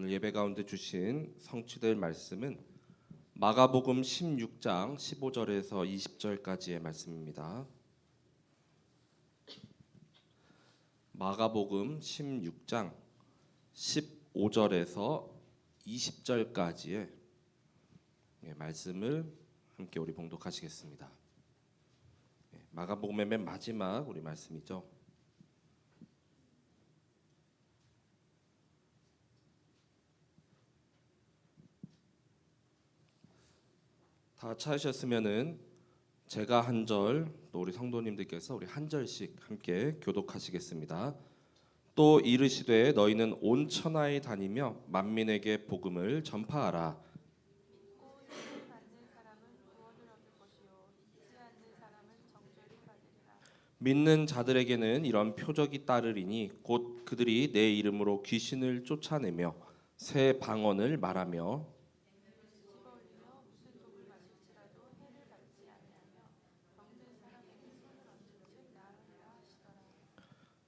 오늘 예배 가운데 주신 성취될 말씀은 마가복음 16장 15절에서 20절까지의 말씀입니다. 마가복음 16장 15절에서 20절까지의 말씀을 함께 우리 봉독하시겠습니다. 마가복음의 맨 마지막 우리 말씀이죠. 다 찾으셨으면은 제가 한 절, 또 우리 성도님들께서 우리 한 절씩 함께 교독하시겠습니다. 또 이르시되 너희는 온 천하에 다니며 만민에게 복음을 전파하라. 믿고 세례 받는 사람은 구원을 얻을 것이요 믿지 않는 사람은 정죄를 받으리라. 믿는 자들에게는 이런 표적이 따르리니 곧 그들이 내 이름으로 귀신을 쫓아내며 새 방언을 말하며 집어 올리며 무슨 독을 마실지라도 해를 받지 아니하며 병든 사람에게 손을 얹은 즉 나으리라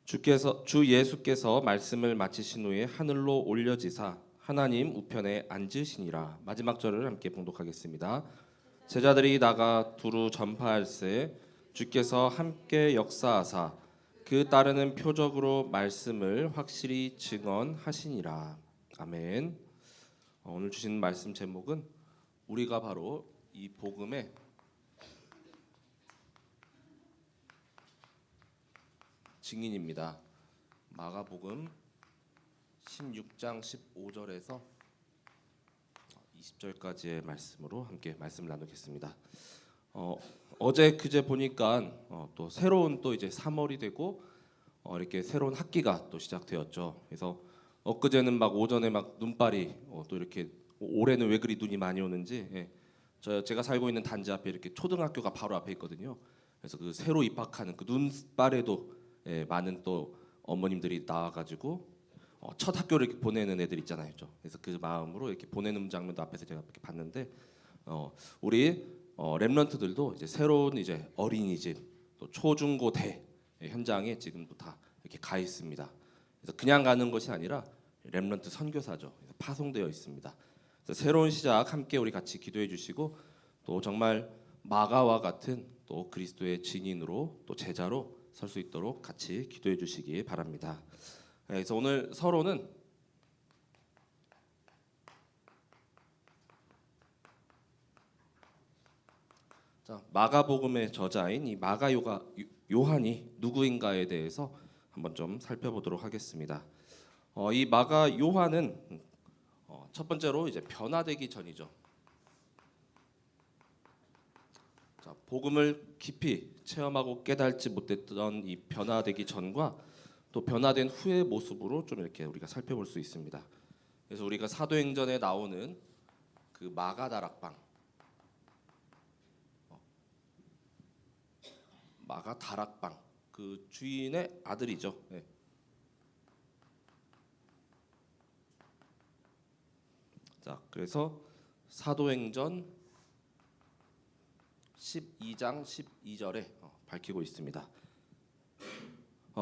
하시더라. 주 예수께서 말씀을 마치신 후에 하늘로 올려지사 하나님 우편에 앉으시니라. 마지막 절을 함께 봉독하겠습니다. 제자들이 나가 두루 전파할세 주께서 함께 역사하사 그 따르는 표적으로 말씀을 확실히 증언하시니라. 아멘. 오늘 주신 말씀 제목은 우리가 바로 이 복음의 증인입니다. 마가복음 16장 15절에서 20절까지의 말씀으로 함께 말씀 나누겠습니다. 어제 그제 보니까 또 새로운 또 이제 3월이 되고 이렇게 새로운 학기가 또 시작되었죠. 그래서 엊그제는 막 오전에 막 눈발이 또 이렇게 올해는 왜 그리 눈이 많이 오는지 제가 살고 있는 단지 앞에 이렇게 초등학교가 바로 앞에 있거든요. 그래서 그 새로 입학하는 그 눈발에도 많은 또 어머님들이 나와가지고 첫 학교를 이렇게 보내는 애들 있잖아요. 그래서 그 마음으로 이렇게 보내는 장면도 앞에서 제가 이렇게 봤는데 우리 렘넌트들도 이제 새로운 이제 어린이집 또 초중고대 현장에 지금도 다 이렇게 가 있습니다. 그래서 그냥 가는 것이 아니라 렘넌트 선교사죠. 그래서 파송되어 있습니다. 그래서 새로운 시작 함께 우리 같이 기도해 주시고 또 정말 마가와 같은 또 그리스도의 증인으로 또 제자로 설 수 있도록 같이 기도해 주시기 바랍니다. 그래서 오늘 서론은 마가복음의 저자인 이 마가 요한이 누구인가에 대해서 한번 좀 살펴보도록 하겠습니다. 이 마가 요한은 첫 번째로 이제 변화되기 전이죠. 복음을 깊이 체험하고 깨달지 못했던 이 변화되기 전과 또 변화된 후의 모습으로 좀 이렇게 우리가 살펴볼 수 있습니다. 그래서 우리가 사도행전에 나오는 그 마가 다락방 그 주인의 아들이죠. 자, 그래서 사도행전 12장 12절에 밝히고 있습니다.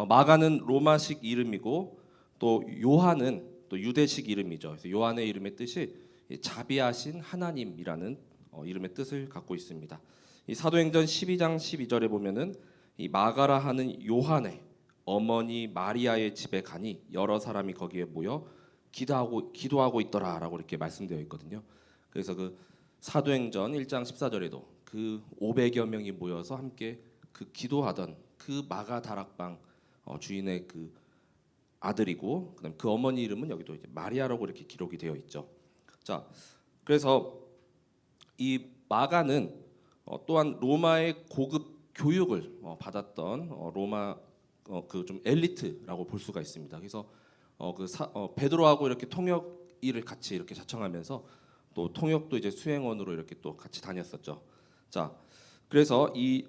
마가는 로마식 이름이고 또 요한은 또 유대식 이름이죠. 그래서 요한의 이름의 뜻이 자비하신 하나님이라는 이름의 뜻을 갖고 있습니다. 이 사도행전 12장 12절에 보면은 이 마가라 하는 요한의 어머니 마리아의 집에 가니 여러 사람이 거기에 모여 기도하고 있더라라고 이렇게 말씀되어 있거든요. 그래서 그 사도행전 1장 14절에도 그 500여 명이 모여서 함께 그 기도하던 그 마가 다락방 주인의 그 아들이고 그다음 그 어머니 이름은 여기도 이제 마리아라고 이렇게 기록이 되어 있죠. 자, 그래서 이 마가는 또한 로마의 고급 교육을 받았던 로마 그 좀 엘리트라고 볼 수가 있습니다. 그래서 베드로하고 이렇게 통역 일을 같이 이렇게 자청하면서 또 통역도 이제 수행원으로 이렇게 또 같이 다녔었죠. 자, 그래서 이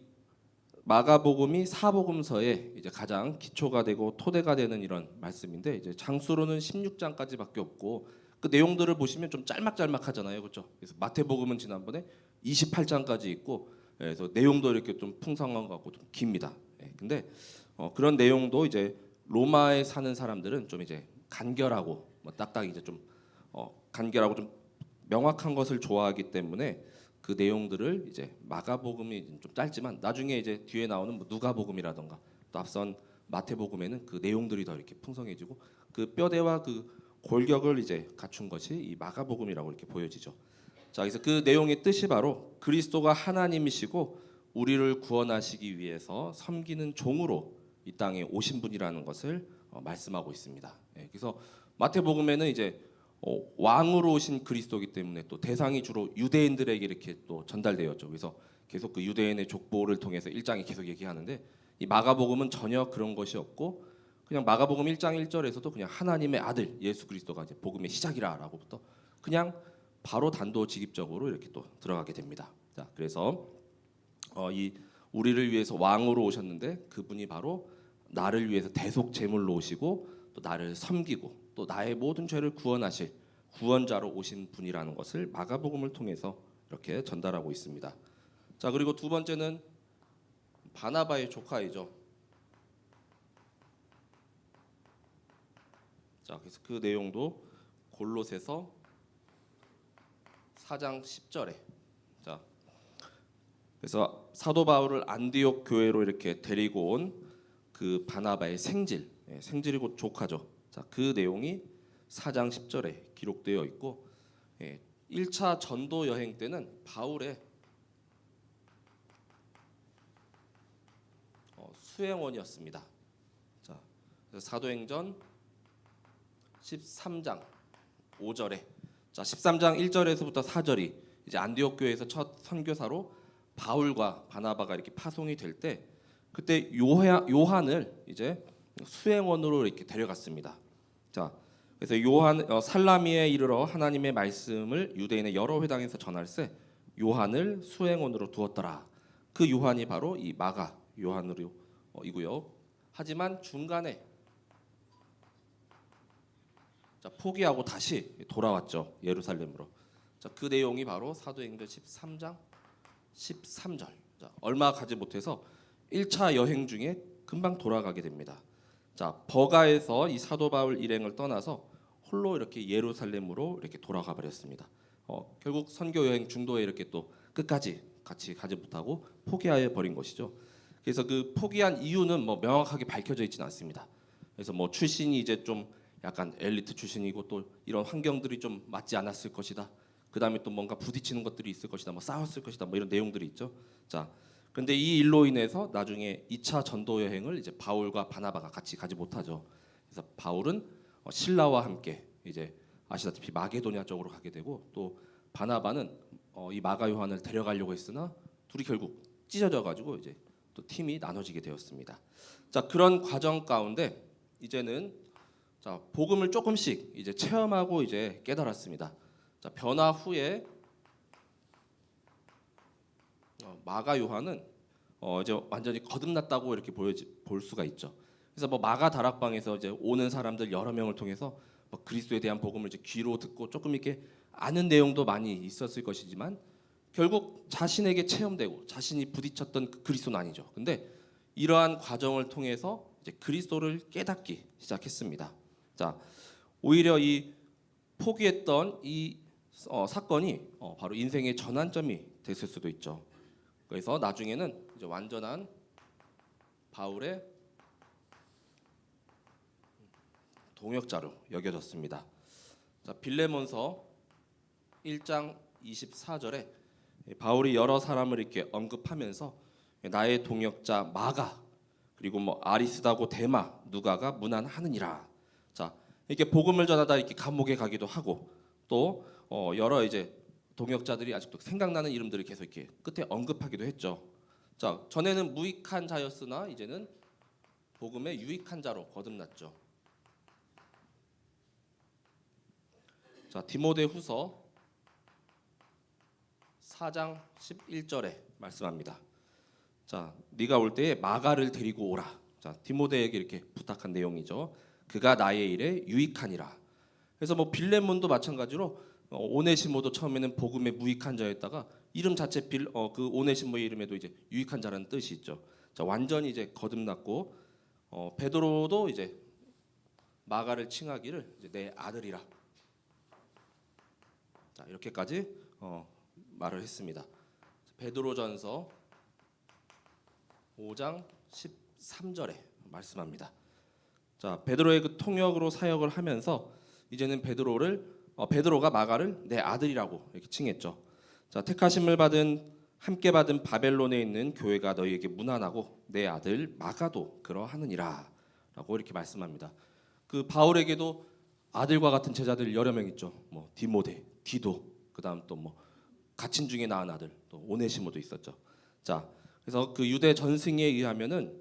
마가복음이 사복음서의 이제 가장 기초가 되고 토대가 되는 이런 말씀인데 이제 장수로는 16장까지밖에 없고 그 내용들을 보시면 좀 짤막짤막하잖아요, 그렇죠? 그래서 마태복음은 지난번에 28장까지 있고 그래서 내용도 이렇게 좀 풍성한 것 같고 좀 깁니다. 근데 그런 내용도 이제 로마에 사는 사람들은 좀 이제 간결하고 뭐 딱딱 이제 좀 간결하고 좀 명확한 것을 좋아하기 때문에 그 내용들을 이제 마가복음이 좀 짧지만 나중에 이제 뒤에 나오는 뭐 누가복음이라던가 또 앞선 마태복음에는 그 내용들이 더 이렇게 풍성해지고 그 뼈대와 그 골격을 이제 갖춘 것이 이 마가복음이라고 이렇게 보여지죠. 자, 그래서 그 내용의 뜻이 바로 그리스도가 하나님이시고 우리를 구원하시기 위해서 섬기는 종으로 이 땅에 오신 분이라는 것을 말씀하고 있습니다. 예, 그래서 마태복음에는 이제 왕으로 오신 그리스도이기 때문에 또 대상이 주로 유대인들에게 이렇게 또 전달되었죠. 그래서 계속 그 유대인의 족보를 통해서 1장에 계속 얘기하는데 이 마가복음은 전혀 그런 것이 없고 그냥 마가복음 1장 1절에서도 그냥 하나님의 아들 예수 그리스도가 이제 복음의 시작이라라고부터 그냥 바로 단도직입적으로 이렇게 또 들어가게 됩니다. 자, 그래서 이 우리를 위해서 왕으로 오셨는데 그분이 바로 나를 위해서 대속 제물로 오시고 또 나를 섬기고 또 나의 모든 죄를 구원하실 구원자로 오신 분이라는 것을 마가복음을 통해서 이렇게 전달하고 있습니다. 자, 그리고 두 번째는 바나바의 조카이죠. 자, 그래서 그 내용도 골로새서 4장 10절에 자, 그래서 사도 바울을 안디옥 교회로 이렇게 데리고 온 그 바나바의 생질, 생질이 곧 조카죠. 자, 그 내용이 4장 10절에 기록되어 있고 1차 전도 여행 때는 바울의 수행원이었습니다. 자, 그래서 사도행전 13장 5절에 자, 13장 1절에서부터 4절이 이제 안디옥 교회에서 첫 선교사로 바울과 바나바가 이렇게 파송이 될 때 그때 요한을 이제 수행원으로 이렇게 데려갔습니다. 자, 그래서 요한 살라미에 이르러 하나님의 말씀을 유대인의 여러 회당에서 전할세 요한을 수행원으로 두었더라. 그 요한이 바로 이 마가 요한으로 이고요. 하지만 중간에 자, 포기하고 다시 돌아왔죠. 예루살렘으로. 자, 그 내용이 바로 사도행전 13장 13절. 자, 얼마 가지 못해서 1차 여행 중에 금방 돌아가게 됩니다. 자, 버가에서 이 사도 바울 일행을 떠나서 홀로 이렇게 예루살렘으로 이렇게 돌아가 버렸습니다. 결국 선교 여행 중도에 이렇게 또 끝까지 같이 가지 못하고 포기하여 버린 것이죠. 그래서 그 포기한 이유는 뭐 명확하게 밝혀져 있지는 않습니다. 그래서 뭐 출신이 이제 좀 약간 엘리트 출신이고 또 이런 환경들이 좀 맞지 않았을 것이다. 그다음에 또 뭔가 부딪히는 것들이 있을 것이다. 뭐 싸웠을 것이다. 뭐 이런 내용들이 있죠. 자, 그런데 이 일로 인해서 나중에 2차 전도 여행을 이제 바울과 바나바가 같이 가지 못하죠. 그래서 바울은 신라와 함께 이제 아시다시피 마게도냐 쪽으로 가게 되고 또 바나바는 이 마가 요한을 데려가려고 했으나 둘이 결국 찢어져 가지고 이제 또 팀이 나눠지게 되었습니다. 자, 그런 과정 가운데 이제는 자, 복음을 조금씩 이제 체험하고 이제 깨달았습니다. 자, 변화 후에 마가 요한은 이제 완전히 거듭났다고 이렇게 볼 수가 있죠. 그래서 뭐 마가 다락방에서 이제 오는 사람들 여러 명을 통해서 뭐 그리스도에 대한 복음을 이제 귀로 듣고 조금 이렇게 아는 내용도 많이 있었을 것이지만 결국 자신에게 체험되고 자신이 부딪혔던 그 그리스도는 아니죠. 근데 이러한 과정을 통해서 이제 그리스도를 깨닫기 시작했습니다. 자, 오히려 이 포기했던 이 사건이 바로 인생의 전환점이 됐을 수도 있죠. 그래서 나중에는 이제 완전한 바울의 동역자로 여겨졌습니다. 자, 빌레몬서 1장 24절에 바울이 여러 사람을 이렇게 언급하면서 나의 동역자 마가 그리고 뭐 아리스다고 데마 누가가 문안하느니라. 자, 이렇게 복음을 전하다 이렇게 감옥에 가기도 하고 또 여러 이제 동역자들이 아직도 생각나는 이름들을 계속 이렇게 끝에 언급하기도 했죠. 자, 전에는 무익한 자였으나 이제는 복음의 유익한 자로 거듭났죠. 자, 디모데후서 4장 11절에 말씀합니다. 자, 네가 올 때에 마가를 데리고 오라. 자, 디모데에게 이렇게 부탁한 내용이죠. 그가 나의 일에 유익하니라. 그래서 뭐 빌레몬도 마찬가지로 오네시모도 처음에는 복음의 무익한 자였다가 이름 자체 그 오네시모의 이름에도 이제 유익한 자라는 뜻이 있죠. 자, 완전히 이제 거듭났고 베드로도 이제 마가를 칭하기를 이제 내 아들이라. 자, 이렇게까지 말을 했습니다. 베드로전서 5장 13절에 말씀합니다. 자, 베드로의 그 통역으로 사역을 하면서 이제는 베드로가 마가를 내 아들이라고 이렇게 칭했죠. 자, 택하심을 받은 함께 받은 바벨론에 있는 교회가 너희에게 문안하고 내 아들 마가도 그러하느니라라고 이렇게 말씀합니다. 그 바울에게도 아들과 같은 제자들 여러 명 있죠. 뭐 디모데, 디도, 그다음 또 뭐 갇힌 중에 낳은 아들, 또 오네시모도 있었죠. 자, 그래서 그 유대 전승에 의하면은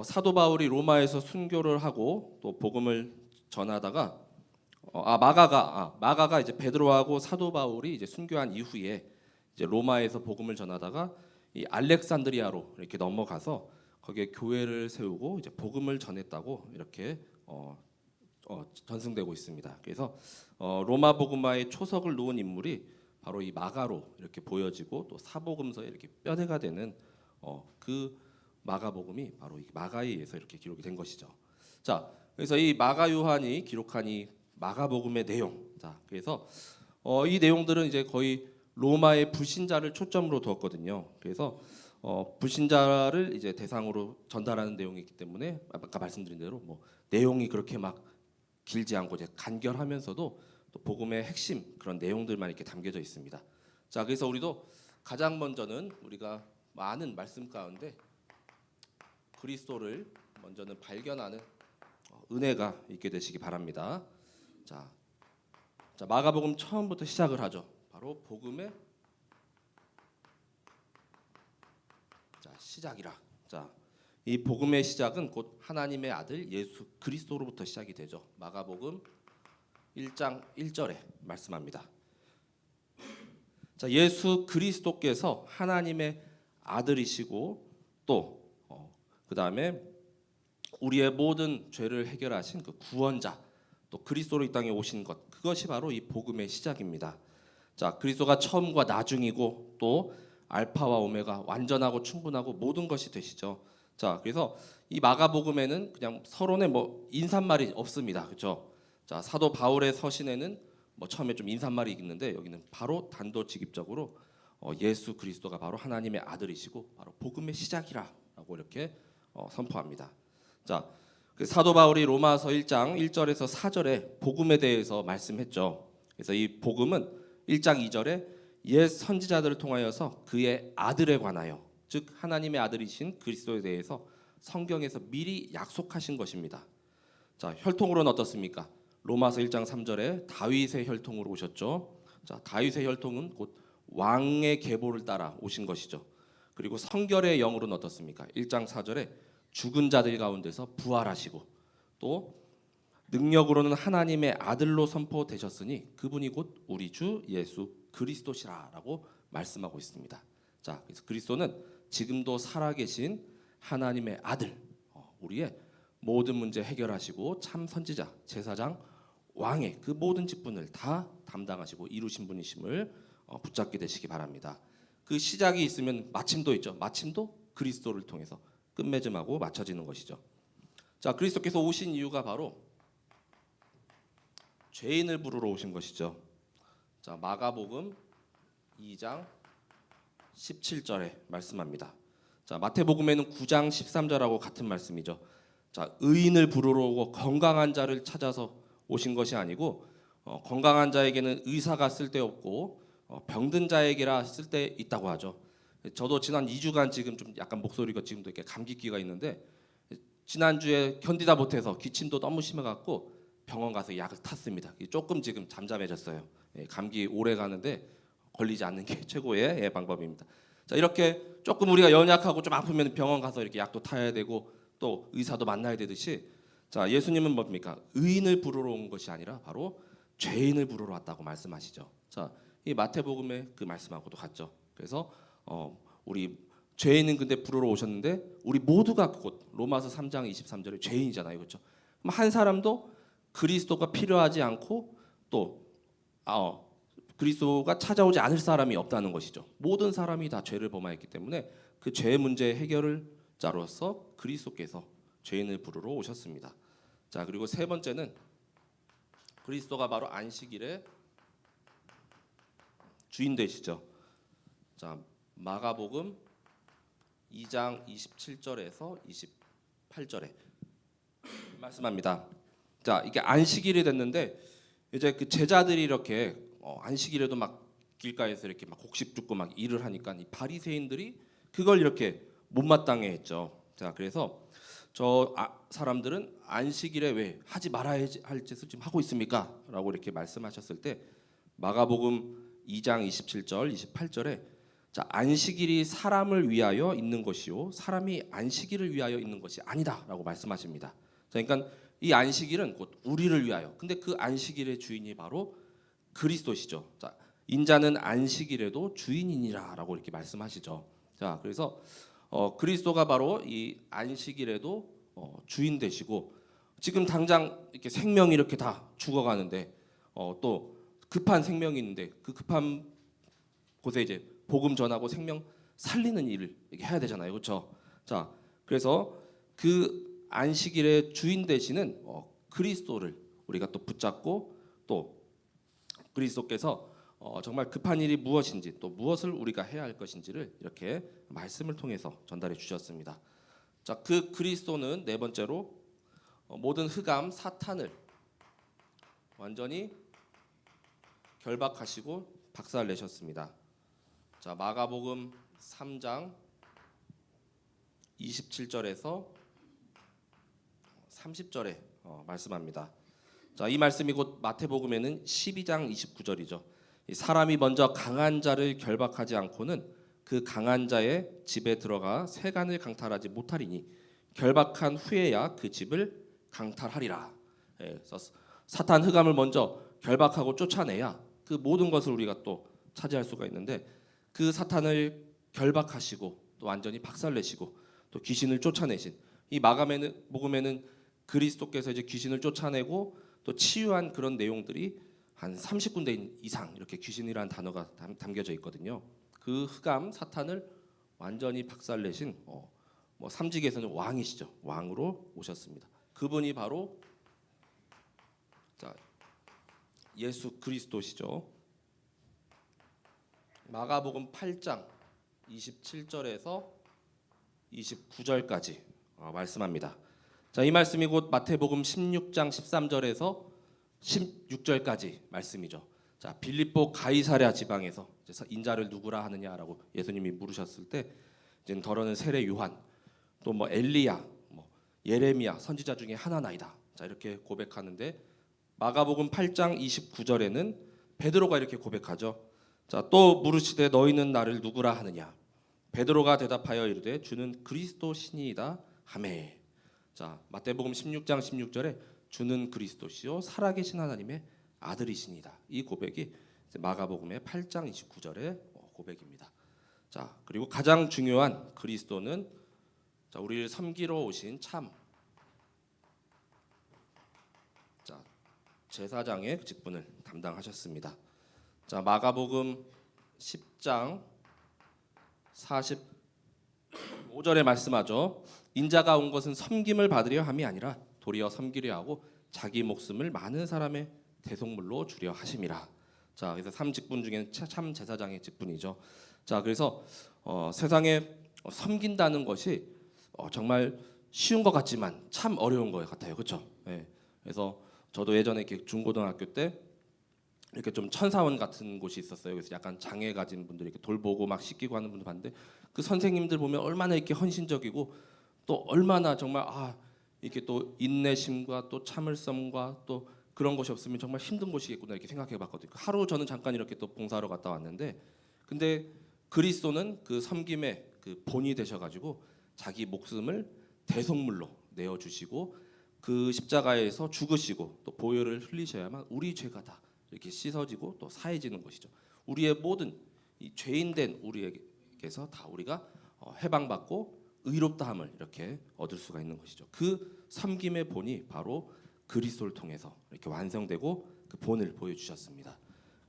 사도 바울이 로마에서 순교를 하고 또 복음을 전하다가 마가가 이제 베드로하고 사도 바울이 이제 순교한 이후에 이제 로마에서 복음을 전하다가 이 알렉산드리아로 이렇게 넘어가서 거기에 교회를 세우고 이제 복음을 전했다고 이렇게 전승되고 있습니다. 그래서 로마 복음화의 초석을 놓은 인물이 바로 이 마가로 이렇게 보여지고 또 사복음서에 이렇게 뼈대가 되는 그 마가복음이 바로 이 마가에 의해서 이렇게 기록이 된 것이죠. 자, 그래서 이 마가 요한이 기록한 이 마가복음의 내용, 자, 그래서 이 내용들은 이제 거의 로마의 불신자를 초점으로 두었거든요. 그래서 불신자를 이제 대상으로 전달하는 내용이기 때문에 아까 말씀드린 대로 뭐 내용이 그렇게 막 길지 않고 이제 간결하면서도 또 복음의 핵심 그런 내용들만 이렇게 담겨져 있습니다. 자, 그래서 우리도 가장 먼저는 우리가 많은 말씀 가운데 그리스도를 먼저는 발견하는 은혜가 있게 되시기 바랍니다. 자, 마가복음 처음부터 시작을 하죠. 바로 복음의 시작이라. 자, 이 복음의 시작은 곧 하나님의 아들 예수 그리스도로부터 시작이 되죠. 마가복음 1장 1절에 말씀합니다. 자, 예수 그리스도께서 하나님의 아들이시고 또 그다음에 우리의 모든 죄를 해결하신 그 구원자, 또 그리스도로 이 땅에 오신 것, 그것이 바로 이 복음의 시작입니다. 자, 그리스도가 처음과 나중이고 또 알파와 오메가, 완전하고 충분하고 모든 것이 되시죠. 자, 그래서 이 마가복음에는 그냥 서론에 뭐 인사말이 없습니다. 그렇죠? 자, 사도 바울의 서신에는 뭐 처음에 좀 인사말이 있는데 여기는 바로 단도직입적으로 예수 그리스도가 바로 하나님의 아들이시고 바로 복음의 시작이라라고 이렇게 선포합니다. 자, 그 사도 바울이 로마서 1장 1절에서 4절에 복음에 대해서 말씀했죠. 그래서 이 복음은 1장 2절에 옛 선지자들을 통하여서 그의 아들에 관하여, 즉 하나님의 아들이신 그리스도에 대해서 성경에서 미리 약속하신 것입니다. 자, 혈통으로는 어떻습니까? 로마서 1장 3절에 다윗의 혈통으로 오셨죠. 자, 다윗의 혈통은 곧 왕의 계보를 따라 오신 것이죠. 그리고 성결의 영으로는 어떻습니까? 1장 4절에 죽은 자들 가운데서 부활하시고 또 능력으로는 하나님의 아들로 선포되셨으니 그분이 곧 우리 주 예수 그리스도시라라고 말씀하고 있습니다. 자, 그래서 그리스도는 지금도 살아계신 하나님의 아들, 우리의 모든 문제 해결하시고 참 선지자, 제사장, 왕의 그 모든 직분을 다 담당하시고 이루신 분이심을 붙잡게 되시기 바랍니다. 그 시작이 있으면 마침도 있죠. 마침도 그리스도를 통해서 끝맺음하고 맞춰지는 것이죠. 자, 그리스도께서 오신 이유가 바로 죄인을 부르러 오신 것이죠. 자, 마가복음 2장 17절에 말씀합니다. 자, 마태복음에는 9장 13절하고 같은 말씀이죠. 자, 의인을 부르러 오고 건강한 자를 찾아서 오신 것이 아니고 건강한 자에게는 의사가 쓸데없고 병든 자에게라 쓸데 있다고 하죠. 저도 지난 2주간 지금 좀 약간 목소리가 지금도 이렇게 감기기가 있는데 지난주에 견디다 못해서 기침도 너무 심해갖고 병원 가서 약을 탔습니다. 조금 지금 잠잠해졌어요. 감기 오래 가는데 걸리지 않는 게 최고의 방법입니다. 자, 이렇게 조금 우리가 연약하고 좀 아프면 병원 가서 이렇게 약도 타야 되고 또 의사도 만나야 되듯이, 자, 예수님은 뭡니까? 의인을 부르러 온 것이 아니라 바로 죄인을 부르러 왔다고 말씀하시죠. 자, 이 마태복음의 그 말씀하고도 같죠. 그래서 우리 죄인은 근데 부르러 오셨는데 우리 모두가 곧 로마서 3장 23절에 죄인이잖아요. 그렇죠? 그럼 한 사람도 그리스도가 필요하지 않고 또 그리스도가 찾아오지 않을 사람이 없다는 것이죠. 모든 사람이 다 죄를 범하였기 때문에 그 죄 문제 해결을 자로서 그리스도께서 죄인을 부르러 오셨습니다. 자, 그리고 세 번째는 그리스도가 바로 안식일에 주인 되시죠. 자, 마가복음 2장 27절에서 28절에 말씀합니다. 자, 이게 안식일이 됐는데 이제 그 제자들이 이렇게 안식일에도 막 길가에서 이렇게 막 곡식 줍고 막 일을 하니까 이 바리새인들이 그걸 이렇게 못마땅해 했죠. 자, 그래서 사람들은 안식일에 왜 하지 말아야 할 짓을 지금 하고 있습니까? 라고 이렇게 말씀하셨을 때 마가복음 2장 27절 28절에 자, 안식일이 사람을 위하여 있는 것이요 사람이 안식일을 위하여 있는 것이 아니다라고 말씀하십니다. 자, 그러니까 이 안식일은 곧 우리를 위하여. 근데 그 안식일의 주인이 바로 그리스도시죠. 자, 인자는 안식일에도 주인이니라라고 이렇게 말씀하시죠. 자, 그래서 그리스도가 바로 이 안식일에도 주인 되시고 지금 당장 이렇게 생명이 이렇게 다 죽어가는데 또 급한 생명이 있는데 그 급한 곳에 이제 복음 전하고 생명 살리는 일을 이렇게 해야 되잖아요, 그렇죠? 자, 그래서 그 안식일의 주인 되시는 그리스도를 우리가 또 붙잡고 또 그리스도께서 정말 급한 일이 무엇인지 또 무엇을 우리가 해야 할 것인지를 이렇게 말씀을 통해서 전달해 주셨습니다. 자, 그 그리스도는 네 번째로 모든 흑암 사탄을 완전히 결박하시고 박살내셨습니다. 자, 마가복음 3장 27절에서 30절에 말씀합니다. 자, 이 말씀이 곧 마태복음에는 12장 29절이죠. 사람이 먼저 강한 자를 결박하지 않고는 그 강한 자의 집에 들어가 세간을 강탈하지 못하리니 결박한 후에야 그 집을 강탈하리라. 그래서 사탄 흑암을 먼저 결박하고 쫓아내야 그 모든 것을 우리가 또 차지할 수가 있는데 그 사탄을 결박하시고 또 완전히 박살내시고 또 귀신을 쫓아내신 이 마가복음에는 그리스도께서 이제 귀신을 쫓아내고 또 치유한 그런 내용들이 한 30군데 이상 이렇게 귀신이라는 단어가 담겨져 있거든요. 그 흑암 사탄을 완전히 박살내신 뭐 삼직에서는 왕이시죠. 왕으로 오셨습니다. 그분이 바로 자, 예수 그리스도시죠. 마가복음 8장 27절에서 29절까지 말씀합니다. 자, 이 말씀이 곧 마태복음 16장 13절에서 16절까지 말씀이죠. 자, 빌립보 가이사랴 지방에서 인자를 누구라 하느냐라고 예수님이 물으셨을 때 이제 더러는 세례 요한, 또 뭐 엘리야, 뭐 예레미야 선지자 중에 하나나이다. 자, 이렇게 고백하는데 마가복음 8장 29절에는 베드로가 이렇게 고백하죠. 자, 또 물으시되 너희는 나를 누구라 하느냐? 베드로가 대답하여 이르되 주는 그리스도 신이이다 하매. 자, 마태복음 16장 16절에 주는 그리스도시요 살아계신 하나님의 아들이시니다. 이 고백이 마가복음의 8장 29절의 고백입니다. 자, 그리고 가장 중요한 그리스도는 자, 우리를 섬기러 오신 참 자, 제사장의 직분을 담당하셨습니다. 자, 마가복음 10장 45절에 말씀하죠. 인자가 온 것은 섬김을 받으려 함이 아니라 도리어 섬기려 하고 자기 목숨을 많은 사람의 대속물로 주려 하심이라. 자, 그래서 3직분 중에 참 제사장의 직분이죠. 자, 그래서 세상에 섬긴다는 것이 정말 쉬운 것 같지만 참 어려운 것 같아요, 그렇죠? 네. 그래서 저도 예전에 이렇게 중고등학교 때 이렇게 좀 천사원 같은 곳이 있었어요. 그래서 약간 장애 가진 분들이 이렇게 돌보고 막 씻기고 하는 분들 봤는데 그 선생님들 보면 얼마나 이렇게 헌신적이고 또 얼마나 정말 이렇게 또 인내심과 또 참을성과 또 그런 것이 없으면 정말 힘든 곳이겠구나 이렇게 생각해봤거든요. 하루 저는 잠깐 이렇게 또 봉사하러 갔다 왔는데 근데 그리스도는 그 섬김의 그 본이 되셔가지고 자기 목숨을 대속물로 내어주시고 그 십자가에서 죽으시고 또 보혈을 흘리셔야만 우리 죄가 다 이렇게 씻어지고 또 사해지는 것이죠. 우리의 모든 이 죄인된 우리에게서 다 우리가 해방받고 의롭다함을 이렇게 얻을 수가 있는 것이죠. 그 섬김의 본이 바로 그리스도를 통해서 이렇게 완성되고 그 본을 보여주셨습니다.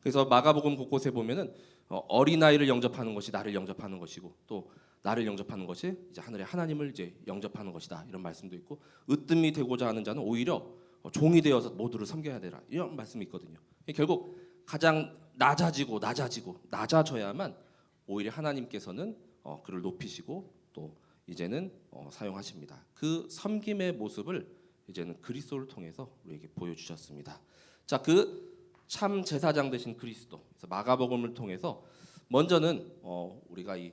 그래서 마가복음 곳곳에 보면은 어린아이를 영접하는 것이 나를 영접하는 것이고 또 나를 영접하는 것이 이제 하늘의 하나님을 이제 영접하는 것이다 이런 말씀도 있고 으뜸이 되고자 하는 자는 오히려 종이 되어서 모두를 섬겨야 되라 이런 말씀이 있거든요. 결국 가장 낮아져야만 오히려 하나님께서는 그를 높이시고 또 이제는 사용하십니다. 그 섬김의 모습을 이제는 그리스도를 통해서 우리에게 보여주셨습니다. 자, 그 참 제사장 되신 그리스도, 그래서 마가복음을 통해서 먼저는 우리가 이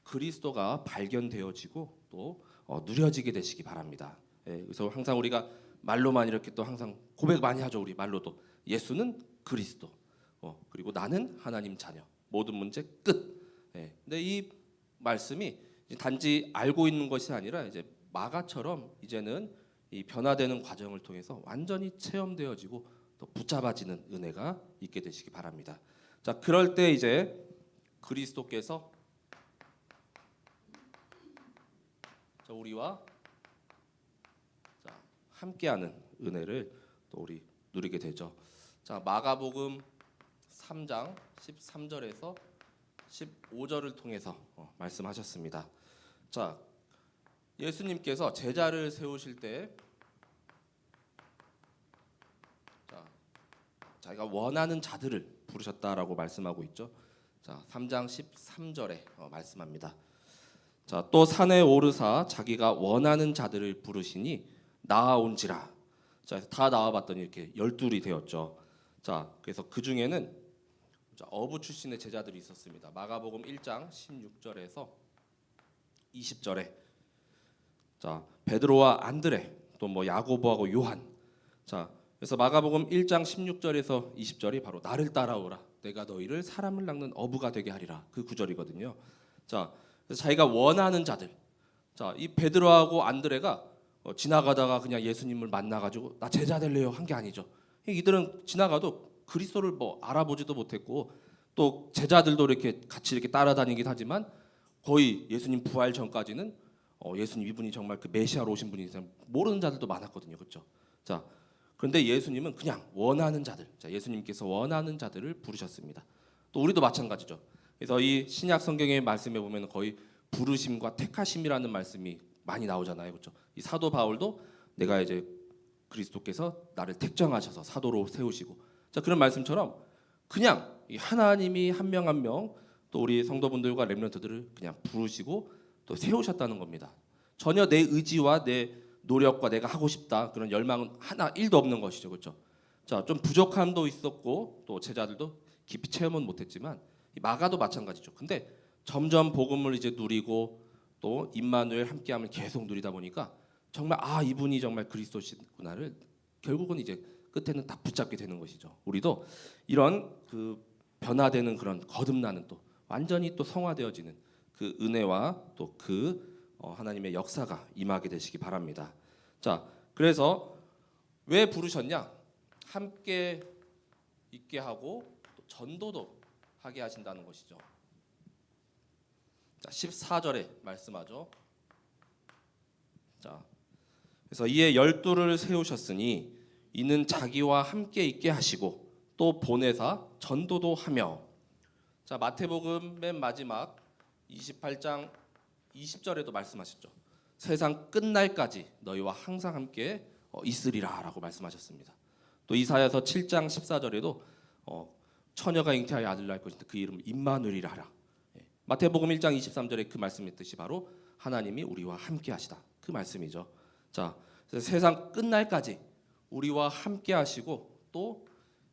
그리스도가 발견되어지고 또 누려지게 되시기 바랍니다. 예, 그래서 항상 우리가 말로만 이렇게 또 항상 고백 많이 하죠. 우리 말로도 예수는 그리스도, 그리고 나는 하나님 자녀, 모든 문제 끝. 예, 근데 이 말씀이 단지 알고 있는 것이 아니라 이제 마가처럼 이제는 이 변화되는 과정을 통해서 완전히 체험되어지고 또 붙잡아지는 은혜가 있게 되시기 바랍니다. 자, 그럴 때 이제 그리스도께서 우리와 함께하는 은혜를 또 우리 누리게 되죠. 자, 마가복음 3장 13절에서 15절을 통해서 말씀하셨습니다. 자, 예수님께서 제자를 세우실 때 자기가 원하는 자들을 부르셨다라고 말씀하고 있죠. 자, 3장 13절에 말씀합니다. 자, 또 산에 오르사 자기가 원하는 자들을 부르시니 나아온지라. 자, 다 나와봤더니 이렇게 12이 되었죠. 자, 그래서 그 중에는 어부 출신의 제자들이 있었습니다. 마가복음 1장 16절에서 20절에 자, 베드로와 안드레, 또 뭐 야고보하고 요한. 자, 그래서 마가복음 1장 16절에서 20절이 바로 나를 따라오라. 내가 너희를 사람을 낚는 어부가 되게 하리라. 그 구절이거든요. 자, 그래서 자기가 원하는 자들. 자, 이 베드로하고 안드레가 지나가다가 그냥 예수님을 만나가지고 나 제자 될래요 한 게 아니죠. 이들은 지나가도 그리스도를 뭐 알아보지도 못했고 또 제자들도 이렇게 같이 이렇게 따라다니긴 하지만 거의 예수님 부활 전까지는 예수님 이분이 정말 그 메시아로 오신 분이 모르는 자들도 많았거든요, 그렇죠? 자, 그런데 예수님은 그냥 원하는 자들, 자, 예수님께서 원하는 자들을 부르셨습니다. 또 우리도 마찬가지죠. 그래서 이 신약 성경의 말씀에 보면 거의 부르심과 택하심이라는 말씀이 많이 나오잖아요, 그렇죠? 이 사도 바울도 내가 이제 그리스도께서 나를 택정하셔서 사도로 세우시고, 자, 그런 말씀처럼 그냥 이 하나님이 한 명 한 명 또 우리 성도분들과 렘넌트들을 그냥 부르시고 또 세우셨다는 겁니다. 전혀 내 의지와 내 노력과 내가 하고 싶다 그런 열망은 하나 1도 없는 것이죠, 그렇죠? 자, 좀 부족함도 있었고 또 제자들도 깊이 체험은 못했지만 이 마가도 마찬가지죠. 근데 점점 복음을 이제 누리고 또 임마누엘 함께함을 계속 누리다 보니까 정말 이분이 정말 그리스도시구나를 결국은 이제 끝에는 다 붙잡게 되는 것이죠. 우리도 이런 그 변화되는 그런 거듭나는 또 완전히 또 성화되어지는 그 은혜와 또 그 하나님의 역사가 임하게 되시기 바랍니다. 자, 그래서 왜 부르셨냐? 함께 있게 하고 또 전도도 하게 하신다는 것이죠. 자, 14절에 말씀하죠. 자, 그래서 이에 12를 세우셨으니 이는 자기와 함께 있게 하시고 또 보내사 전도도 하며. 자, 마태복음 맨 마지막 28장 20절에도 말씀하셨죠. 세상 끝날까지 너희와 항상 함께 있으리라라고 말씀하셨습니다. 또 이사야서 7장 14절에도 처녀가 잉태하여 아들 낳을 것인데 그 이름을 임마누엘이라 하라. 마태복음 1장 23절에 그 말씀의 뜻이 바로 하나님이 우리와 함께 하시다. 그 말씀이죠. 자, 세상 끝날까지 우리와 함께 하시고 또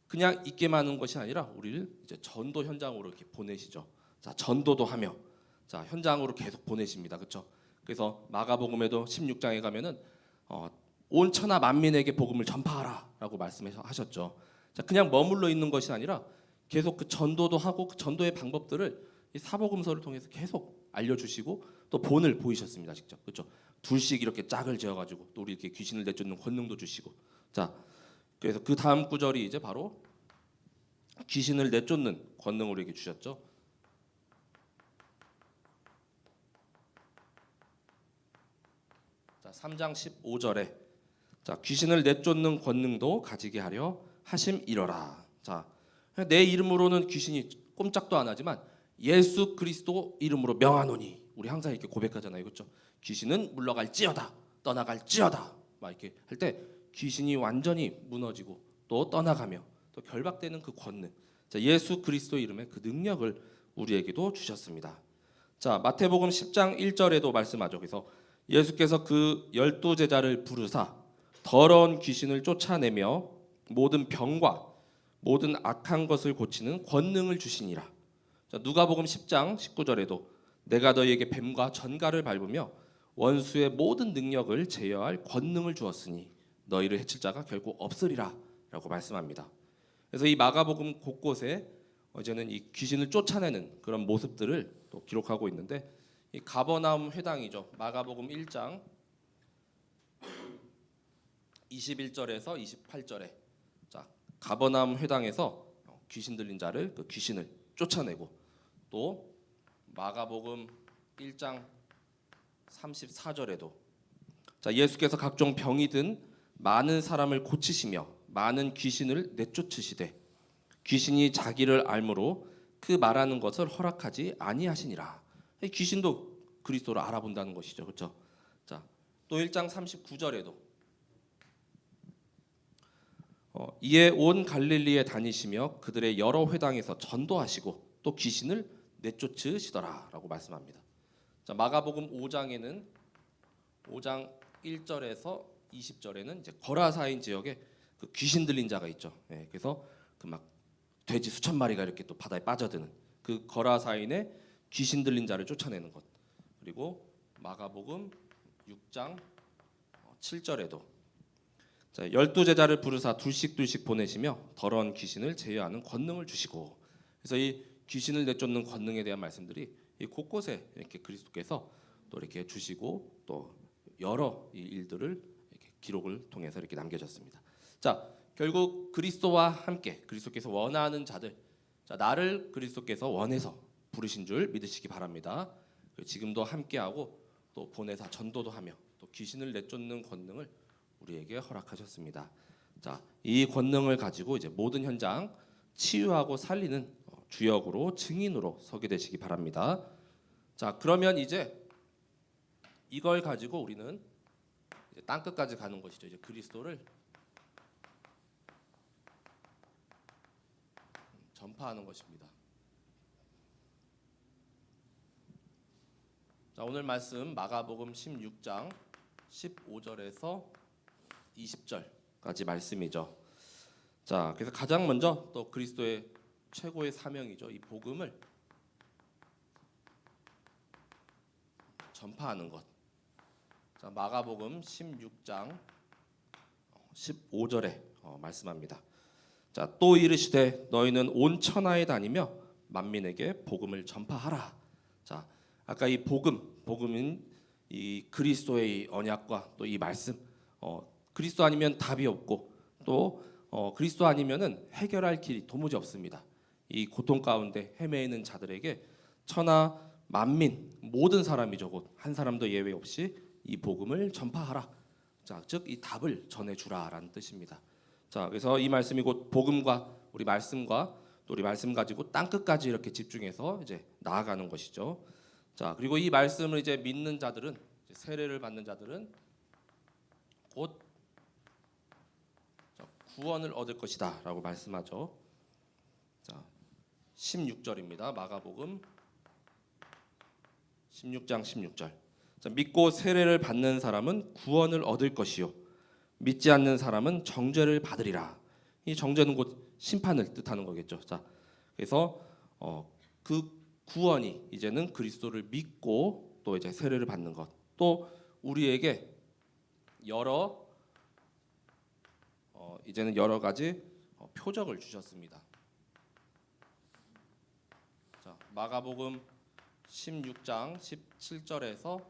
그냥 있게만 하는 것이 아니라 우리를 이제 전도 현장으로 이렇게 보내시죠. 자, 전도도 하며 자, 현장으로 계속 보내십니다. 그렇죠? 그래서 마가복음에도 16장에 가면은 온 천하 만민에게 복음을 전파하라라고 말씀하셨죠. 자, 그냥 머물러 있는 것이 아니라 계속 그 전도도 하고 그 전도의 방법들을 이 사복음서를 통해서 계속 알려주시고 또 본을 보이셨습니다. 직접. 그렇죠? 둘씩 이렇게 짝을 지어가지고 또 우리 이렇게 귀신을 내쫓는 권능도 주시고. 자, 그래서 그 다음 구절이 이제 바로 귀신을 내쫓는 권능을 우리에게 주셨죠. 자, 3장 15절에 자, 귀신을 내쫓는 권능도 가지게 하려 하심이러라. 자, 내 이름으로는 귀신이 꼼짝도 안 하지만 예수 그리스도 이름으로 명하노니 우리 항상 이렇게 고백하잖아요, 그렇죠? 귀신은 물러갈지어다, 떠나갈지어다, 막 이렇게 할 때 귀신이 완전히 무너지고 또 떠나가며 또 결박되는 그 권능. 자, 예수 그리스도 이름의 그 능력을 우리에게도 주셨습니다. 자, 마태복음 10장 1절에도 말씀하죠. 그래서 예수께서 그 12제자를 부르사 더러운 귀신을 쫓아내며 모든 병과 모든 악한 것을 고치는 권능을 주시니라. 자, 누가복음 10장 19절에도 내가 너희에게 뱀과 전갈을 밟으며 원수의 모든 능력을 제어할 권능을 주었으니 너희를 해칠 자가 결코 없으리라라고 말씀합니다. 그래서 이 마가복음 곳곳에 이제는 이 귀신을 쫓아내는 그런 모습들을 또 기록하고 있는데, 이 가버나움 회당이죠. 마가복음 1장 21절에서 28절에 자, 가버나움 회당에서 귀신 들린 자를 그 귀신을 쫓아내고, 또 마가복음 1장 34절에도 자, 예수께서 각종 병이 든 많은 사람을 고치시며 많은 귀신을 내쫓으시되 귀신이 자기를 알므로 그 말하는 것을 허락하지 아니하시니라. 이 귀신도 그리스도를 알아본다는 것이죠. 그렇죠? 자, 또 1장 39절에도 이에 온 갈릴리에 다니시며 그들의 여러 회당에서 전도하시고 또 귀신을 내쫓으시더라라고 말씀합니다. 자, 마가복음 5장에는 5장 1절에서 20절에는 이제 거라사인 지역에 그 귀신 들린 자가 있죠. 예, 그래서 그 막 돼지 수천 마리가 이렇게 또 바다에 빠져드는 그 거라사인의 귀신 들린 자를 쫓아내는 것. 그리고 마가복음 6장 7절에도 자, 12제자를 부르사 둘씩 보내시며 더러운 귀신을 제어하는 권능을 주시고, 그래서 이 귀신을 내쫓는 권능에 대한 말씀들이 이 곳곳에 이렇게 그리스도께서 또 이렇게 주시고 또 여러 이 일들을 이렇게 기록을 통해서 이렇게 남겨졌습니다. 자, 결국 그리스도와 함께 그리스도께서 원하는 자들, 자, 나를 그리스도께서 원해서 부르신 줄 믿으시기 바랍니다. 지금도 함께하고 또 보내사 전도도 하며 또 귀신을 내쫓는 권능을 우리에게 허락하셨습니다. 자, 이 권능을 가지고 이제 모든 현장 치유하고 살리는 주역으로 증인으로 서게 되시기 바랍니다. 자, 그러면 이제 이걸 가지고 우리는 이제 땅 끝까지 가는 것이죠. 이제 그리스도를 전파하는 것입니다. 자, 오늘 말씀 마가복음 16장 15절에서 20절까지 말씀이죠. 자, 그래서 가장 먼저 또 그리스도의 최고의 사명이죠. 이 복음을 전파하는 것. 자, 마가복음 16장 15절에 말씀합니다. 자, 또 이르시되 너희는 온 천하에 다니며 만민에게 복음을 전파하라. 자, 아까 이 복음은 이 그리스도의 언약과 또 이 말씀, 그리스도 아니면 답이 없고 또 그리스도 아니면은 해결할 길이 도무지 없습니다. 이 고통 가운데 헤매이는 자들에게 천하 만민 모든 사람이죠. 곧 한 사람도 예외 없이 이 복음을 전파하라. 자, 즉 이 답을 전해주라라는 뜻입니다. 자, 그래서 이 말씀이 곧 복음과 우리 말씀과 또 우리 말씀 가지고 땅 끝까지 이렇게 집중해서 이제 나아가는 것이죠. 자, 그리고 이 말씀을 이제 믿는 자들은, 이제 세례를 받는 자들은 곧 구원을 얻을 것이다라고 말씀하죠. 자, 16절입니다. 마가복음 16장 16절. 자, 믿고 세례를 받는 사람은 구원을 얻을 것이요 믿지 않는 사람은 정죄를 받으리라. 이 정죄는 곧 심판을 뜻하는 거겠죠. 자, 그래서 그 구원이 이제는 그리스도를 믿고 또 이제 세례를 받는 것. 또 우리에게 이제는 여러 가지 표적을 주셨습니다. 자, 마가복음 16장 17절에서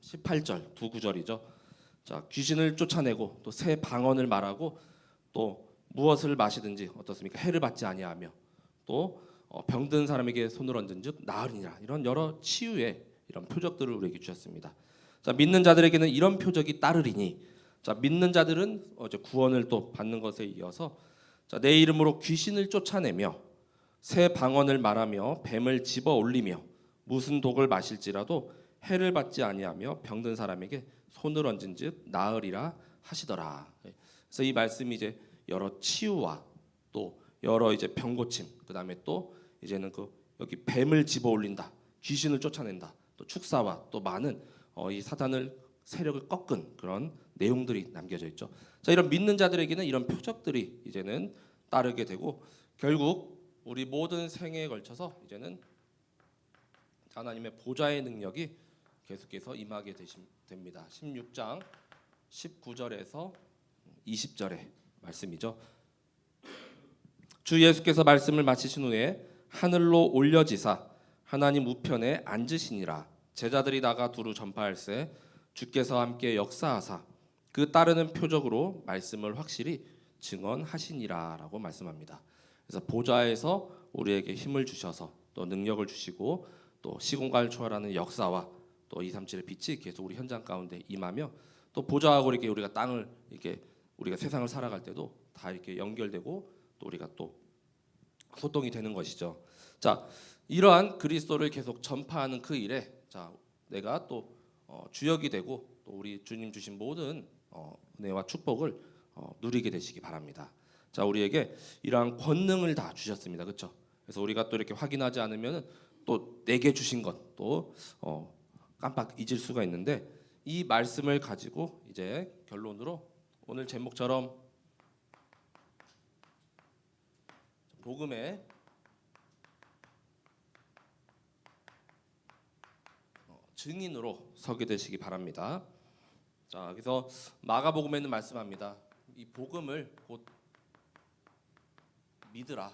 18절 두 구절이죠. 자, 귀신을 쫓아내고 또 새 방언을 말하고 또 무엇을 마시든지 어떻습니까? 해를 받지 아니하며 또 병든 사람에게 손을 얹은즉 나으리니라. 이런 여러 치유의 이런 표적들을 우리에게 주셨습니다. 자, 믿는 자들에게는 이런 표적이 따르리니, 자, 믿는 자들은 이제 구원을 또 받는 것에 이어서 자, 내 이름으로 귀신을 쫓아내며 새 방언을 말하며 뱀을 집어 올리며 무슨 독을 마실지라도 해를 받지 아니하며 병든 사람에게 손을 얹은즉 나으리라 하시더라. 그래서 이 말씀이 이제 여러 치유와 또 여러 이제 병고침, 그다음에 또 이제는 그 여기 뱀을 집어 올린다, 귀신을 쫓아낸다, 또 축사와 또 많은 이 사단을 세력을 꺾은 그런 내용들이 남겨져 있죠. 자, 이런 믿는 자들에게는 이런 표적들이 이제는 따르게 되고 결국 우리 모든 생애에 걸쳐서 이제는 하나님의 보좌의 능력이 계속해서 임하게 됩니다. 16장 19절에서 20절의 말씀이죠. 주 예수께서 말씀을 마치신 후에 하늘로 올려지사 하나님 우편에 앉으시니라. 제자들이 나가 두루 전파할세 주께서 함께 역사하사 그 따르는 표적으로 말씀을 확실히 증언하시니라라고 말씀합니다. 그래서 보좌에서 우리에게 힘을 주셔서 또 능력을 주시고 또 시공간을 초월하는 역사와 또 237의 빛이 계속 우리 현장 가운데 임하며 또 보좌하고 이렇게 우리가 땅을 이렇게 우리가 세상을 살아갈 때도 다 이렇게 연결되고 또 우리가 또 소통이 되는 것이죠. 자, 이러한 그리스도를 계속 전파하는 그 일에 자, 내가 또 주역이 되고 또 우리 주님 주신 모든 은혜와 축복을 누리게 되시기 바랍니다. 자, 우리에게 이러한 권능을 다 주셨습니다. 그렇죠? 그래서 우리가 또 이렇게 확인하지 않으면 또 내게 주신 것 또 깜빡 잊을 수가 있는데 이 말씀을 가지고 이제 결론으로 오늘 제목처럼 복음의 증인으로 서게 되시기 바랍니다. 자, 그래서 마가복음에는 말씀합니다. 이 복음을 곧 믿으라.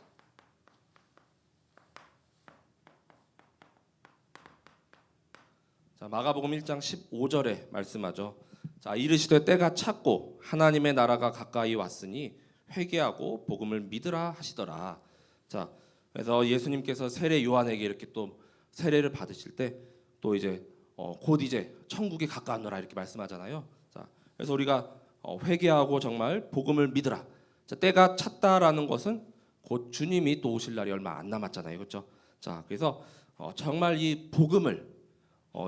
자, 마가복음 1장 15절에 말씀하죠. 자, 이르시되 때가 찼고 하나님의 나라가 가까이 왔으니 회개하고 복음을 믿으라 하시더라. 자, 그래서 예수님께서 세례 요한에게 이렇게 또 세례를 받으실 때 또 이제 곧 이제 천국이 가까웠노라 이렇게 말씀하잖아요. 자, 그래서 우리가 회개하고 정말 복음을 믿으라. 자, 때가 찼다라는 것은 곧 주님이 또 오실 날이 얼마 안 남았잖아요, 그렇죠? 자, 그래서 정말 이 복음을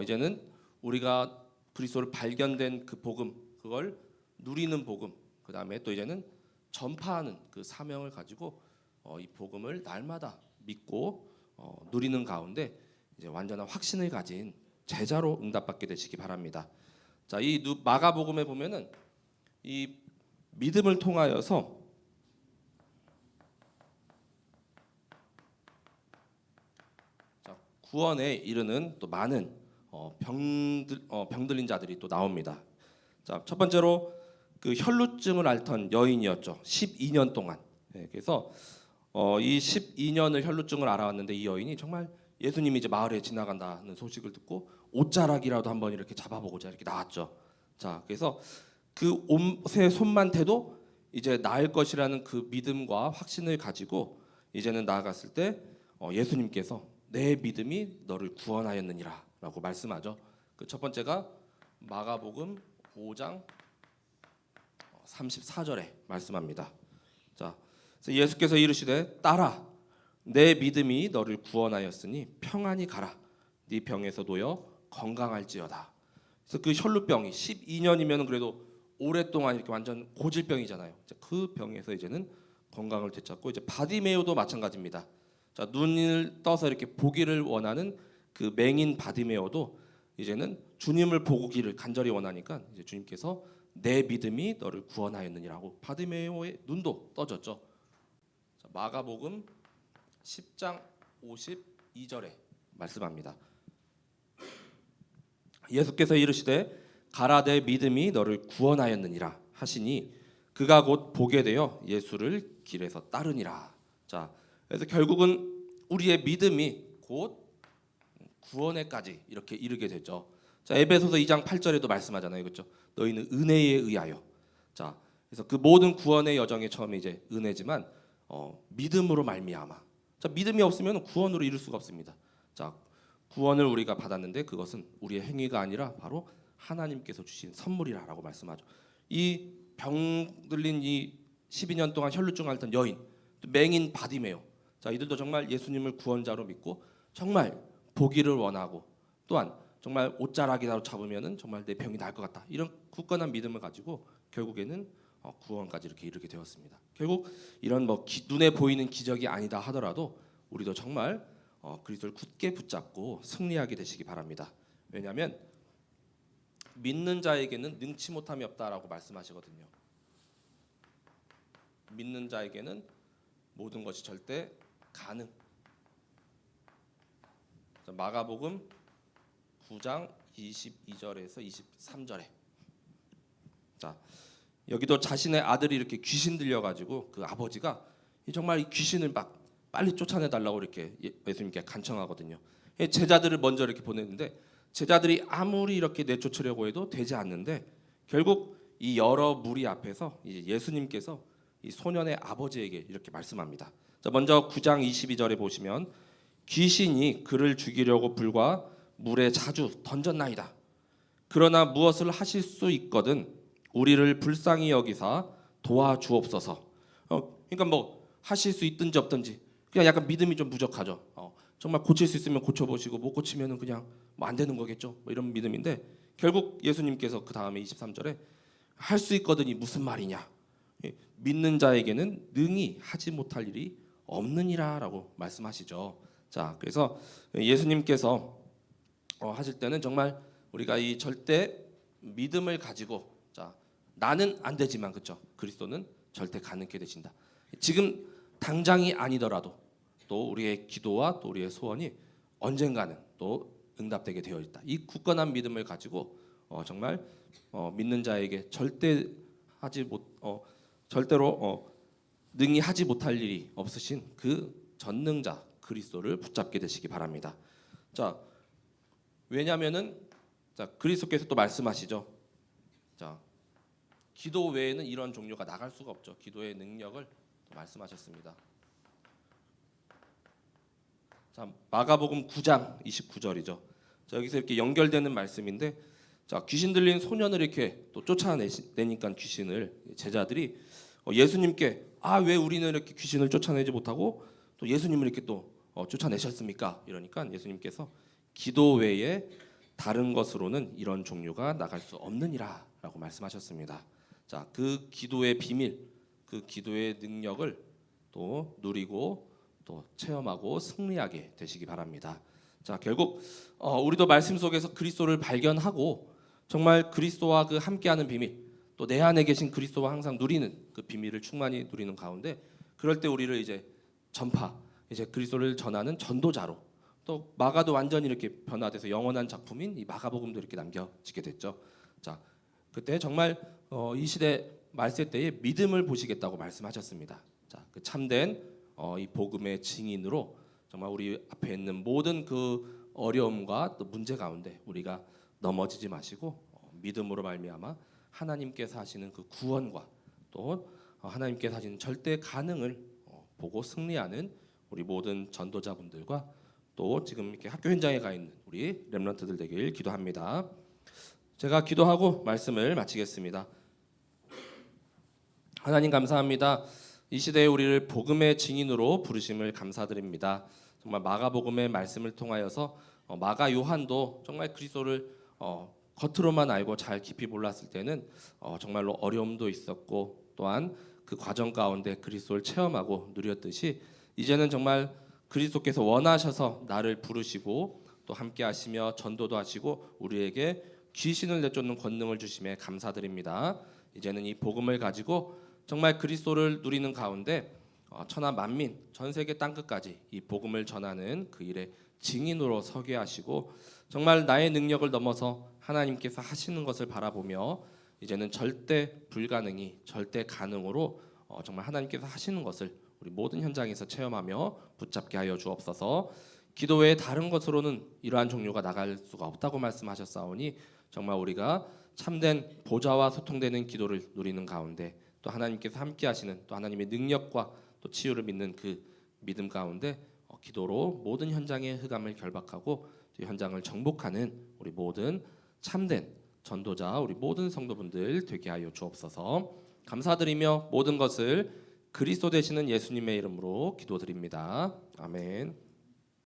이제는 우리가 그리스도를 발견된 그 복음, 그걸 누리는 복음, 그 다음에 또 이제는 전파하는 그 사명을 가지고 이 복음을 날마다 믿고 누리는 가운데 이제 완전한 확신을 가진 제자로 응답받게 되시기 바랍니다. 자, 이 마가복음에 보면은 이 믿음을 통하여서 자, 구원에 이르는 또 많은 병들린 자들이 또 나옵니다. 자, 첫 번째로 그 혈루증을 앓던 여인이었죠. 12년 동안. 네, 그래서 이 12년을 혈루증을 앓아왔는데 이 여인이 정말 예수님이 이제 마을에 지나간다는 소식을 듣고 옷자락이라도 한번 이렇게 잡아보고자 이렇게 나왔죠. 자, 그래서 그 옷의 손만 대도 이제 나을 것이라는 그 믿음과 확신을 가지고 이제는 나아갔을 때 예수님께서 내 믿음이 너를 구원하였느니라라고 말씀하죠. 그 첫 번째가 마가복음 5장 34절에 말씀합니다. 자, 그래서 예수께서 이르시되 딸아 내 믿음이 너를 구원하였으니 평안히 가라. 네 병에서 놓여 건강할지어다. 그래서 그 혈루병이 12년이면 그래도 오랫동안 이렇게 완전 고질병이잖아요. 그 병에서 이제는 건강을 되찾고 이제 바디메오도 마찬가지입니다. 자, 눈을 떠서 이렇게 보기를 원하는 그 맹인 바디메오도 이제는 주님을 보기를 간절히 원하니까 이제 주님께서 내 믿음이 너를 구원하였느니라고 바디메오의 눈도 떠졌죠. 자, 마가복음 10장 52절에 말씀합니다. 예수께서 이르시되 가라 내 믿음이 너를 구원하였느니라 하시니 그가 곧 보게 되어 예수를 길에서 따르니라. 자, 그래서 결국은 우리의 믿음이 곧 구원에까지 이렇게 이르게 되죠. 자, 에베소서 2장 8절에도 말씀하잖아요, 그렇죠? 너희는 은혜에 의하여. 자, 그래서 그 모든 구원의 여정의 처음이 이제 은혜지만 믿음으로 말미암아. 자, 믿음이 없으면 구원으로 이룰 수가 없습니다. 자, 구원을 우리가 받았는데 그것은 우리의 행위가 아니라 바로 하나님께서 주신 선물이라고 말씀하죠. 이 병들린 이 12년 동안 혈루증 앓던 여인, 또 맹인 바디메오. 자, 이들도 정말 예수님을 구원자로 믿고 정말 보기를 원하고 또한 정말 옷자락이라도 잡으면은 정말 내 병이 나을 것 같다. 이런 굳건한 믿음을 가지고 결국에는 구원까지 이렇게 이르게 되었습니다. 결국 이런 눈에 보이는 기적이 아니다 하더라도 우리도 정말 그리스도를 굳게 붙잡고 승리하게 되시기 바랍니다. 왜냐하면 믿는 자에게는 능치 못함이 없다라고 말씀하시거든요. 믿는 자에게는 모든 것이 절대 가능. 마가복음 9장 22절에서 23절에 자 여기도 자신의 아들이 이렇게 귀신 들려가지고 그 아버지가 정말 이 귀신을 막 빨리 쫓아내 달라고 이렇게 예수님께 간청하거든요. 제자들을 먼저 이렇게 보냈는데 제자들이 아무리 이렇게 내쫓으려고 해도 되지 않는데 결국 이 여러 무리 앞에서 이제 예수님께서 이 소년의 아버지에게 이렇게 말씀합니다. 자, 먼저 9장 22절에 보시면 귀신이 그를 죽이려고 불과 물에 자주 던졌나이다. 그러나 무엇을 하실 수 있거든 우리를 불쌍히 여기사 도와주옵소서. 그러니까 하실 수 있든지 없든지 그냥 약간 믿음이 좀 부족하죠. 정말 고칠 수 있으면 고쳐보시고 못 고치면은 그냥 안 되는 거겠죠. 이런 믿음인데 결국 예수님께서 그 다음에 23절에 할 수 있거든이 무슨 말이냐? 믿는 자에게는 능히 하지 못할 일이 없느니라라고 말씀하시죠. 자, 그래서 예수님께서 하실 때는 정말 우리가 이 절대 믿음을 가지고 자 나는 안 되지만 그렇죠. 그리스도는 절대 가능케 되신다. 지금 당장이 아니더라도 또 우리의 기도와 또 우리의 소원이 언젠가는 또 응답되게 되어 있다. 이 굳건한 믿음을 가지고 정말 믿는 자에게 절대로 능히 하지 못할 일이 없으신 그 전능자 그리스도를 붙잡게 되시기 바랍니다. 자, 왜냐하면은 자 그리스도께서 또 말씀하시죠. 자, 기도 외에는 이런 종류가 나갈 수가 없죠. 기도의 능력을 말씀하셨습니다. 자, 마가복음 9장 29절이죠. 자, 여기서 이렇게 연결되는 말씀인데, 자 귀신 들린 소년을 이렇게 또 쫓아내니까 귀신을 제자들이 예수님께 왜 우리는 이렇게 귀신을 쫓아내지 못하고 또 예수님을 이렇게 또 쫓아내셨습니까? 이러니까 예수님께서 기도 외에 다른 것으로는 이런 종류가 나갈 수 없느니라라고 말씀하셨습니다. 자, 그 기도의 비밀, 그 기도의 능력을 또 누리고 또 체험하고 승리하게 되시기 바랍니다. 자, 결국 우리도 말씀 속에서 그리스도를 발견하고 정말 그리스도와 그 함께하는 비밀, 또 내 안에 계신 그리스도와 항상 누리는 그 비밀을 충만히 누리는 가운데 그럴 때 우리를 이제 이제 그리스도를 전하는 전도자로 또 마가도 완전히 이렇게 변화돼서 영원한 작품인 이 마가복음도 이렇게 남겨지게 됐죠. 자, 그때 정말 이 시대 말세 때에 믿음을 보시겠다고 말씀하셨습니다. 자, 그 참된 이 복음의 증인으로 정말 우리 앞에 있는 모든 그 어려움과 또 문제 가운데 우리가 넘어지지 마시고 믿음으로 말미암아 하나님께서 하시는 그 구원과 또 하나님께서 하시는 절대 가능을 보고 승리하는 우리 모든 전도자분들과 또 지금 이렇게 학교 현장에 가 있는 우리 렘넌트들 되길 기도합니다. 제가 기도하고 말씀을 마치겠습니다. 하나님 감사합니다. 이 시대에 우리를 복음의 증인으로 부르심을 감사드립니다. 정말 마가복음의 말씀을 통하여서 마가 요한도 정말 그리스도를 겉으로만 알고 잘 깊이 몰랐을 때는 정말로 어려움도 있었고 또한 그 과정 가운데 그리스도를 체험하고 누렸듯이 이제는 정말 그리스도께서 원하셔서 나를 부르시고 또 함께 하시며 전도도 하시고 우리에게 귀신을 내쫓는 권능을 주심에 감사드립니다. 이제는 이 복음을 가지고 정말 그리스도를 누리는 가운데 천하 만민 전 세계 땅끝까지 이 복음을 전하는 그 일의 증인으로 서게 하시고 정말 나의 능력을 넘어서 하나님께서 하시는 것을 바라보며 이제는 절대 불가능이 절대 가능으로 정말 하나님께서 하시는 것을 우리 모든 현장에서 체험하며 붙잡게 하여 주옵소서. 기도 외에 다른 것으로는 이러한 종류가 나갈 수가 없다고 말씀하셨사오니 정말 우리가 참된 보좌와 소통되는 기도를 누리는 가운데 또 하나님께서 함께 하시는 또 하나님의 능력과 또 치유를 믿는 그 믿음 가운데 기도로 모든 현장의 흑암을 결박하고 현장을 정복하는 우리 모든 참된 전도자 우리 모든 성도분들 되게 하여 주옵소서. 감사드리며 모든 것을 그리스도 되시는 예수님의 이름으로 기도드립니다. 아멘.